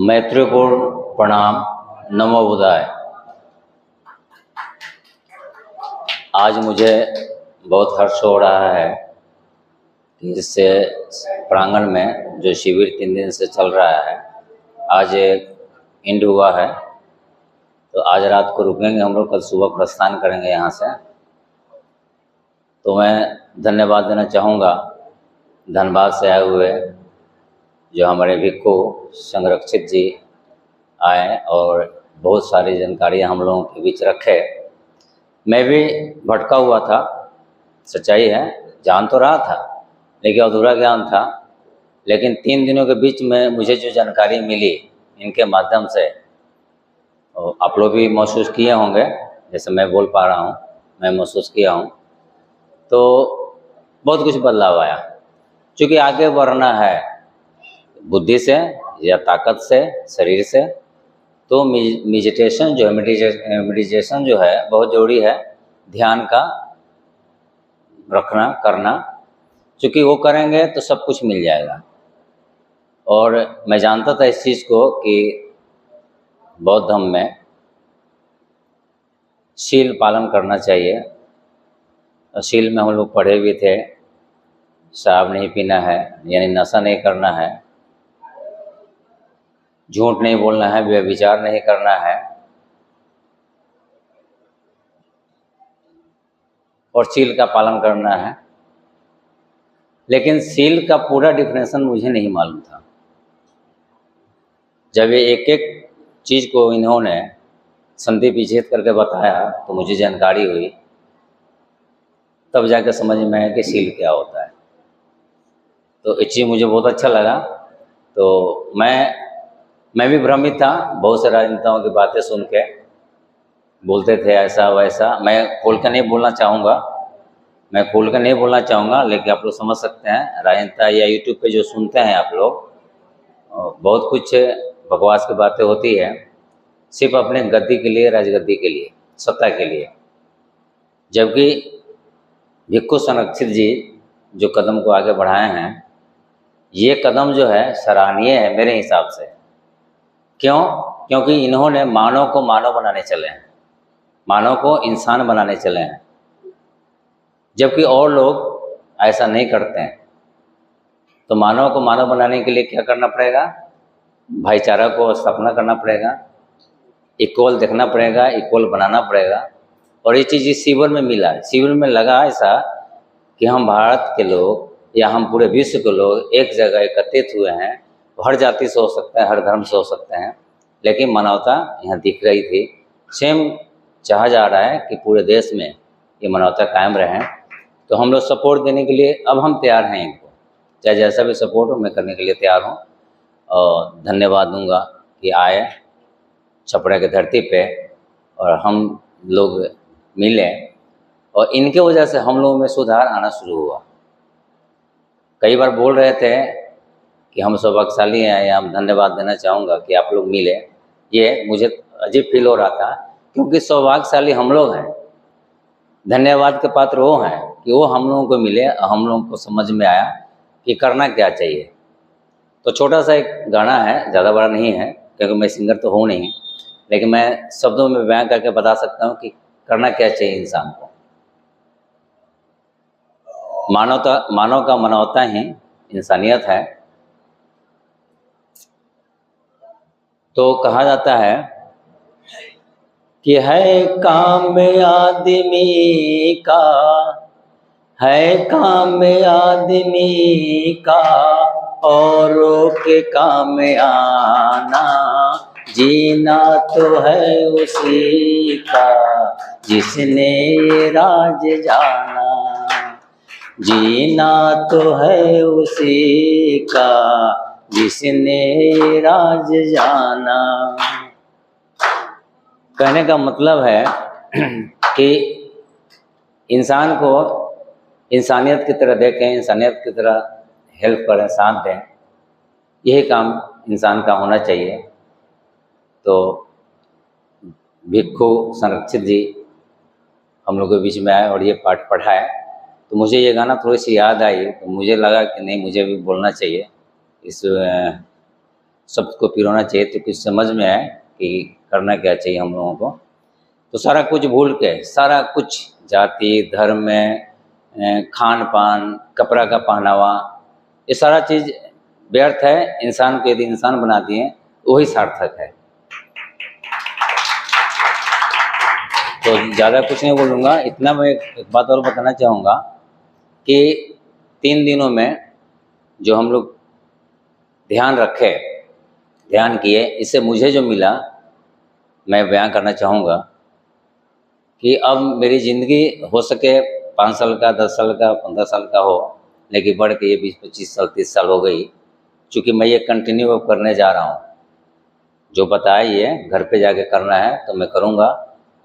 मैत्रीपूर्ण प्रणाम। नमो बुद्धाय। आज मुझे बहुत हर्ष हो रहा है कि इससे प्रांगण में जो शिविर 3 दिन से चल रहा है, आज एंड हुआ है। तो आज रात को रुकेंगे हम लोग, कल सुबह प्रस्थान करेंगे यहाँ से। तो मैं धन्यवाद देना चाहूँगा धनबाद से आए हुए जो हमारे भिक्खु संरक्षित जी आए और बहुत सारी जानकारियाँ हम लोगों के बीच रखे। मैं भी भटका हुआ था, सच्चाई है, जान तो रहा था लेकिन अधूरा ज्ञान था। लेकिन 3 दिनों के बीच में मुझे जो जानकारी मिली इनके माध्यम से, आप लोग भी महसूस किए होंगे, जैसे मैं बोल पा रहा हूँ, मैं महसूस किया हूँ। तो बहुत कुछ बदलाव आया। क्योंकि आगे बढ़ना है बुद्धि से या ताकत से, शरीर से, तो मेडिटेशन जो है, मेडिटेशन जो है बहुत ज़रूरी है। ध्यान का रखना, करना, क्योंकि वो करेंगे तो सब कुछ मिल जाएगा। और मैं जानता था इस चीज़ को कि बौद्ध धर्म में शील पालन करना चाहिए। शील में हम लोग पढ़े भी थे, शराब नहीं पीना है, यानी नशा नहीं करना है, झूठ नहीं बोलना है, व्यभिचार नहीं करना है, और सील का पालन करना है। लेकिन सील का पूरा डिफिनेशन मुझे नहीं मालूम था। जब ये एक एक चीज़ को इन्होंने संधि विच्छेद करके बताया तो मुझे जानकारी हुई, तब जाकर समझ में आया कि सील क्या होता है। तो ये चीज़ मुझे बहुत अच्छा लगा। तो मैं भी भ्रमित था, बहुत से राजनेताओं की बातें सुन के बोलते थे ऐसा वैसा। मैं खोल कर नहीं बोलना चाहूँगा, लेकिन आप लोग समझ सकते हैं, राजनेता या यूट्यूब पे जो सुनते हैं आप लोग, बहुत कुछ बकवास की बातें होती है, सिर्फ अपने गद्दी के लिए, राजगद्दी के लिए, सत्ता के लिए। जबकि भिक्खु संरक्षित जी जो कदम को आगे बढ़ाए हैं, ये कदम जो है सराहनीय है मेरे हिसाब से। क्यों? क्योंकि इन्होंने मानव को मानव बनाने चले हैं, मानव को इंसान बनाने चले हैं, जबकि और लोग ऐसा नहीं करते हैं। तो मानव को मानव बनाने के लिए क्या करना पड़ेगा? भाईचारा को स्थापना करना पड़ेगा, इक्वल देखना पड़ेगा, इक्वल बनाना पड़ेगा। और ये चीज़ इस शिविर में मिला है। शिविर में लगा ऐसा कि हम भारत के लोग या हम पूरे विश्व के लोग एक जगह एकत्रित हुए हैं। हर जाति से हो सकता है, हर धर्म से हो सकते हैं, लेकिन मानवता यहाँ दिख रही थी। सेम चाहा जा रहा है कि पूरे देश में ये मानवता कायम रहे। तो हम लोग सपोर्ट देने के लिए अब हम तैयार हैं इनको, चाहे जैसा भी सपोर्ट हो मैं करने के लिए तैयार हूँ। और धन्यवाद दूंगा कि आए छपरा की धरती पे और हम लोग मिले, और इनके वजह से हम लोगों में सुधार आना शुरू हुआ। कई बार बोल रहे थे कि हम सौभाग्यशाली हैं, या हम धन्यवाद देना चाहूँगा कि आप लोग मिले। ये मुझे अजीब फील हो रहा था, क्योंकि सौभाग्यशाली हम लोग हैं, धन्यवाद के पात्र वो हैं कि वो हम लोगों को मिले, हम लोगों को समझ में आया कि करना क्या चाहिए। तो छोटा सा एक गाना है, ज़्यादा बड़ा नहीं है, क्योंकि मैं सिंगर तो हूँ नहीं, लेकिन मैं शब्दों में बयां करके बता सकता हूँ कि करना क्या चाहिए इंसान को। मानव का मानवता ही इंसानियत है। तो कहा जाता है कि है काम आदमी का, है काम आदमी का, औरों के काम आना, जीना तो है उसी का जिसने ये राज जाना, जीना तो है उसी का जिसने ये राज जाना। कहने का मतलब है कि इंसान को इंसानियत की तरह देखें, इंसानियत की तरह हेल्प करें, साथ दें, यही काम इंसान का होना चाहिए। तो भिक्खु संरक्षित जी हम लोग के बीच में आए और ये पाठ पढ़ाए, तो मुझे ये गाना थोड़ी सी याद आई। तो मुझे लगा कि नहीं, मुझे भी बोलना चाहिए इस सबको पिरोना चाहिए, तो कुछ समझ में आए कि करना क्या चाहिए हम लोगों को। तो सारा कुछ भूल के, सारा कुछ जाति धर्म में, खान पान, कपड़ा का पहनावा, ये सारा चीज़ व्यर्थ है। इंसान को यदि इंसान बना दिए वही सार्थक है। तो ज़्यादा कुछ नहीं बोलूँगा, इतना मैं एक बात और बताना चाहूँगा कि 3 दिनों में जो हम लोग ध्यान रखे, ध्यान किए, इससे मुझे जो मिला मैं बयान करना चाहूँगा कि अब मेरी ज़िंदगी हो सके 5 साल का, 10 साल का, 15 साल का हो, लेकिन बढ़ के ये 20-25 साल, 30 साल हो गई। चूँकि मैं ये कंटिन्यू अब करने जा रहा हूँ, जो बताया ये घर पे जाके करना है तो मैं करूँगा,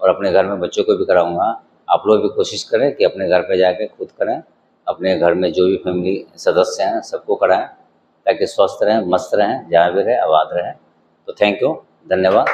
और अपने घर में बच्चों को भी कराऊँगा। आप लोग भी कोशिश करें कि अपने घर पे जाके खुद करें, अपने घर में जो भी फैमिली सदस्य हैं सबको कराएं, ताकि स्वस्थ रहें, मस्त रहें, जहाँ भी रहें, आबाद रहें। तो थैंक यू, धन्यवाद।